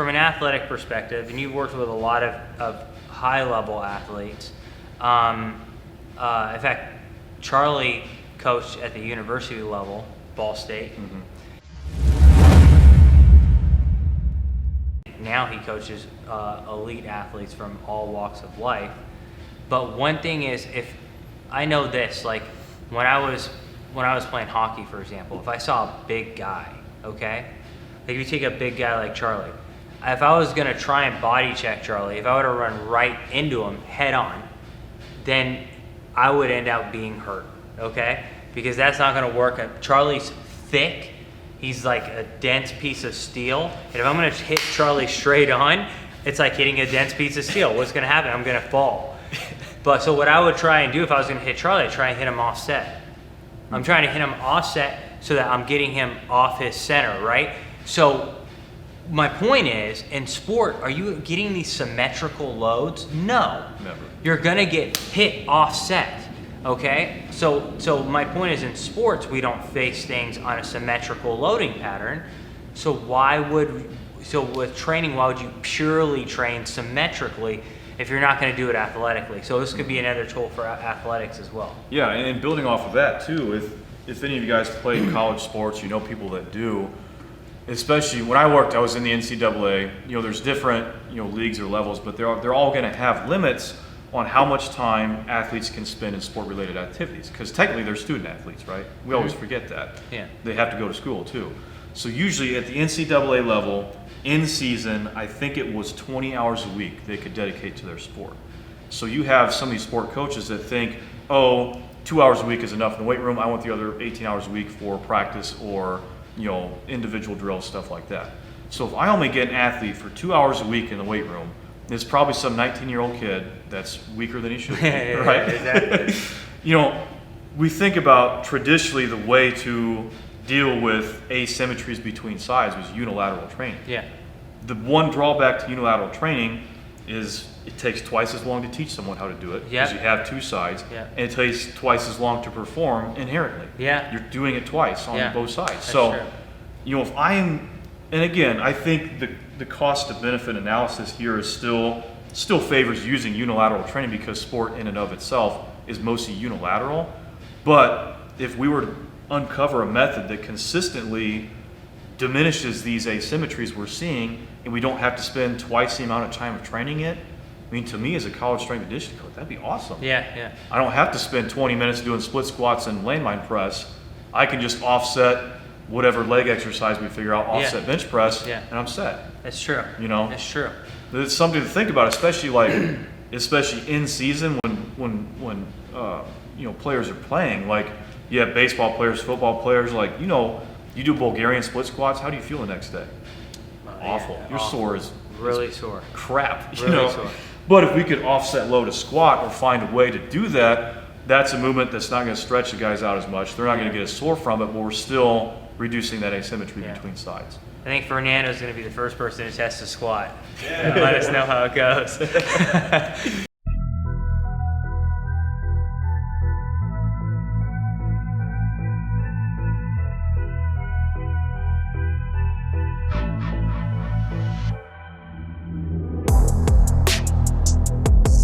from an athletic perspective, and you've worked with a lot of high-level athletes. In fact, Charlie coached at the university level, Ball State. Mm-hmm. Now he coaches elite athletes from all walks of life. But one thing is, if I know this, like when I was playing hockey, for example, if I saw a big guy, okay, like if you take a big guy like Charlie, if I was gonna try and body check Charlie, if I were to run right into him head on, then I would end up being hurt, okay? Because that's not gonna work. Charlie's thick. He's like a dense piece of steel. And if I'm gonna hit Charlie straight on, it's like hitting a dense piece of steel. What's gonna happen? I'm gonna fall. But so what I would try and do if I was gonna hit Charlie, I'd try and hit him offset. I'm trying to hit him offset so that I'm getting him off his center, right? So my point is, in sport, are you getting these symmetrical loads? No. Never. You're gonna get hit offset, okay? So my point is, in sports, we don't face things on a symmetrical loading pattern. So with training, why would you purely train symmetrically if you're not gonna do it athletically? So this could be another tool for athletics as well. Yeah, and building off of that too, if any of you guys play college sports, you know people that do. Especially when I worked, I was in the NCAA. You know, there's different leagues or levels, but they're all going to have limits on how much time athletes can spend in sport-related activities. Because technically, they're student athletes, right? We always forget that. Yeah. They have to go to school too. So usually at the NCAA level, in season, I think it was 20 hours a week they could dedicate to their sport. So you have some of these sport coaches that think, oh, 2 hours a week is enough in the weight room. I want the other 18 hours a week for practice or individual drills, stuff like that. So if I only get an athlete for 2 hours a week in the weight room, there's probably some 19-year-old kid that's weaker than he should be, right? Exactly. We think about traditionally the way to deal with asymmetries between sides was unilateral training. Yeah. The one drawback to unilateral training is it takes twice as long to teach someone how to do it because you have two sides, and it takes twice as long to perform inherently. Yeah. You're doing it twice on both sides. That's so, true. If and again, I think the cost to benefit analysis here is still favors using unilateral training because sport in and of itself is mostly unilateral. But if we were to uncover a method that consistently diminishes these asymmetries we're seeing, and we don't have to spend twice the amount of time of training it, I mean, to me as a college strength and conditioning coach, that'd be awesome. Yeah. I don't have to spend 20 minutes doing split squats and landmine press. I can just offset whatever leg exercise we figure out, offset bench press, and I'm set. That's true. That's true. It's something to think about, especially in season when players are playing. Like you have baseball players, football players. Like you do Bulgarian split squats. How do you feel the next day? Awful. Your sore is really sore. Crap. Really sore. But if we could offset load a squat or find a way to do that, that's a movement that's not going to stretch the guys out as much. They're not going to get as sore from it, but we're still reducing that asymmetry between sides. I think Fernando's going to be the first person to test the squat. Let us know how it goes.